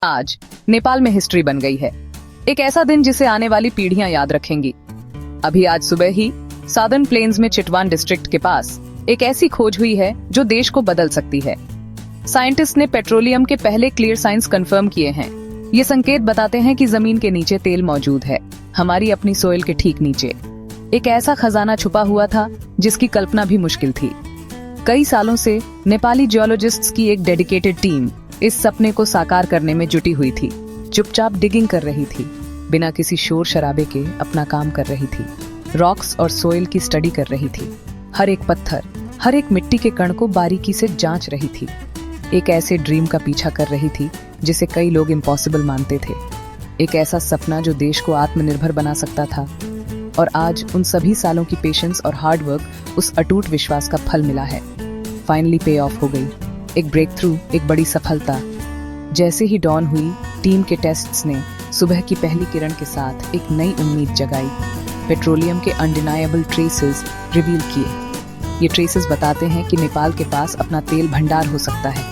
आज नेपाल में हिस्ट्री बन गई है। एक ऐसा दिन जिसे आने वाली पीढ़ियां याद रखेंगी। अभी आज सुबह ही सादर्न प्लेन्स में चिटवान डिस्ट्रिक्ट के पास एक ऐसी खोज हुई है जो देश को बदल सकती है। साइंटिस्ट ने पेट्रोलियम के पहले क्लियर साइंस कंफर्म किए हैं। ये संकेत बताते हैं कि जमीन के नीचे तेल मौजूद है, हमारी अपनी सोइल के ठीक नीचे। एक ऐसा खजाना छुपा हुआ था जिसकी कल्पना भी मुश्किल थी। कई सालों से नेपाली जियोलॉजिस्ट्स की एक डेडिकेटेड टीम इस सपने को साकार करने में जुटी हुई थी। चुपचाप डिगिंग कर रही थी, बिना किसी शोर शराबे के अपना काम कर रही थी। रॉक्स और सोइल की स्टडी कर रही थी, हर एक पत्थर, हर एक मिट्टी के कण को बारीकी से जांच रही थी। एक ऐसे ड्रीम का पीछा कर रही थी जिसे कई लोग इम्पॉसिबल मानते थे। एक ऐसा सपना जो देश को आत्मनिर्भर बना सकता था। और आज उन सभी सालों की पेशेंस और हार्ड वर्क, उस अटूट विश्वास का फल मिला है। फाइनली पे ऑफ हो गई, एक ब्रेक थ्रू, एक बड़ी सफलता। जैसे ही डॉन हुई, टीम के टेस्ट्स ने सुबह की पहली किरण के साथ एक नई उम्मीद जगाई। पेट्रोलियम के अनडिनायबल ट्रेसेस रिवील किए। ये ट्रेसेस बताते हैं कि नेपाल के पास अपना तेल भंडार हो सकता है।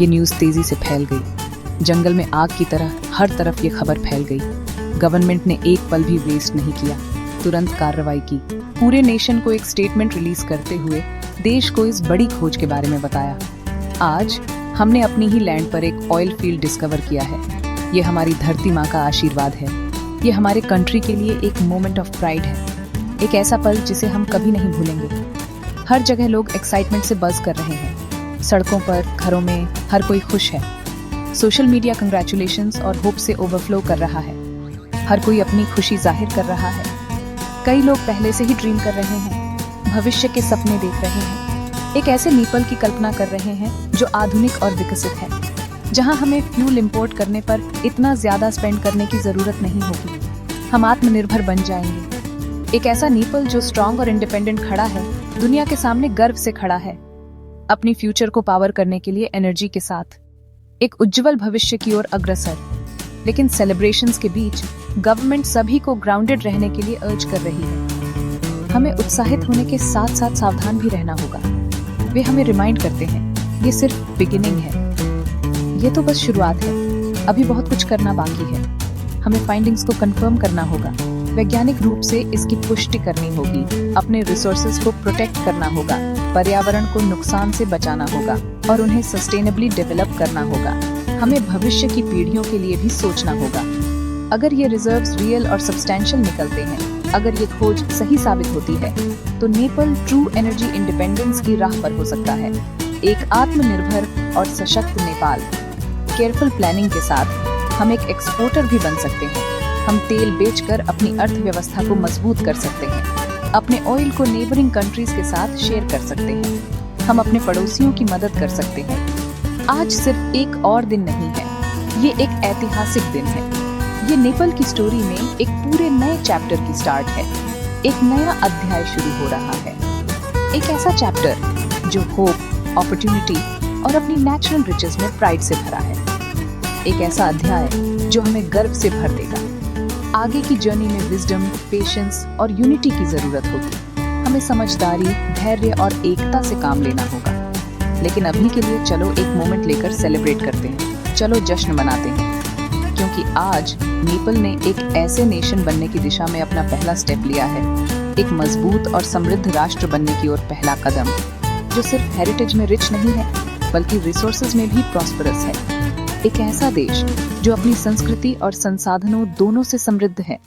ये न्यूज़ तेजी से फैल गई। जंगल में आग की तरह हर तरफ ये खबर फैल गई। गवर्नमेंट ने एक पल भी वेस्ट नहीं किया, तुरंत कार्रवाई की। पूरे नेशन को एक स्टेटमेंट रिलीज करते हुए देश को इस बड़ी खोज के बारे में बताया। आज हमने अपनी ही लैंड पर एक ऑयल फील्ड डिस्कवर किया है। ये हमारी धरती माँ का आशीर्वाद है। ये हमारे कंट्री के लिए एक मोमेंट ऑफ प्राइड है, एक ऐसा पल जिसे हम कभी नहीं भूलेंगे। हर जगह लोग एक्साइटमेंट से बज़ कर रहे हैं। सड़कों पर, घरों में हर कोई खुश है। सोशल मीडिया कंग्रेचुलेशंस और होप से ओवरफ्लो कर रहा है। हर कोई अपनी खुशी जाहिर कर रहा है। कई लोग पहले से ही ड्रीम कर रहे हैं, भविष्य के सपने देख रहे हैं। एक ऐसे नेपाल की कल्पना कर रहे हैं जो आधुनिक और विकसित है, जहां हमें फ्यूल इंपोर्ट करने पर इतना ज्यादा स्पेंड करने की जरूरत नहीं होगी। हम आत्मनिर्भर बन जाएंगे। एक ऐसा नेपाल जो स्ट्रांग और इंडिपेंडेंट खड़ा है, दुनिया के सामने गर्व से खड़ा है, अपनी फ्यूचर को पावर करने के लिए एनर्जी के साथ, एक उज्जवल भविष्य की ओर अग्रसर। लेकिन सेलिब्रेशंस के बीच गवर्नमेंट सभी को ग्राउंडेड रहने के लिए अर्ज कर रही है। हमें उत्साहित होने के साथ साथ सावधान भी रहना होगा। वे हमें रिमाइंड करते हैं, ये सिर्फ बिगिनिंग है, ये तो बस शुरुआत है, अभी बहुत कुछ करना बाकी है। हमें फाइंडिंग्स को कंफर्म करना होगा, वैज्ञानिक रूप से इसकी पुष्टि करनी होगी, अपने रिसोर्सेज को प्रोटेक्ट करना होगा, पर्यावरण को नुकसान से बचाना होगा और उन्हें सस्टेनेबली डेवलप करना होगा। हमें भविष्य की पीढ़ियों के लिए भी सोचना होगा। अगर ये रिजर्व्स रियल और सब्सटेंशियल निकलते हैं, अगर ये खोज सही साबित होती है, तो नेपाल ट्रू एनर्जी इंडिपेंडेंस की राह पर हो सकता है। एक आत्मनिर्भर और सशक्त नेपाल। केयरफुल प्लानिंग के साथ हम एक एक्सपोर्टर भी बन सकते हैं। हम तेल बेचकर अपनी अर्थव्यवस्था को मजबूत कर सकते हैं। अपने ऑयल को नेबरिंग कंट्रीज के साथ शेयर कर सकते हैं। हम अपने पड़ोसियों की मदद कर सकते हैं। आज सिर्फ एक और दिन नहीं है, ये एक ऐतिहासिक दिन है। ये नेपाल की स्टोरी में एक पूरे नए चैप्टर की स्टार्ट है। एक नया अध्याय शुरू हो रहा है। एक ऐसा चैप्टर जो होप, अपॉर्चुनिटी और अपनी नेचुरल रिचेस में प्राइड से भरा है। एक ऐसा अध्याय जो हमें गर्व से भर देगा। आगे की जर्नी में विजडम, पेशेंस और यूनिटी की जरूरत होगी। हमें समझदारी, धैर्य और एकता से काम लेना होगा। लेकिन अभी के लिए चलो एक मोमेंट लेकर सेलिब्रेट करते हैं। चलो जश्न मनाते हैं, क्योंकि आज नेपाल ने एक ऐसे नेशन बनने की दिशा में अपना पहला स्टेप लिया है। एक मजबूत और समृद्ध राष्ट्र बनने की ओर पहला कदम, जो सिर्फ हेरिटेज में रिच नहीं है, बल्कि रिसोर्सेज में भी प्रॉस्परस है। एक ऐसा देश जो अपनी संस्कृति और संसाधनों दोनों से समृद्ध है।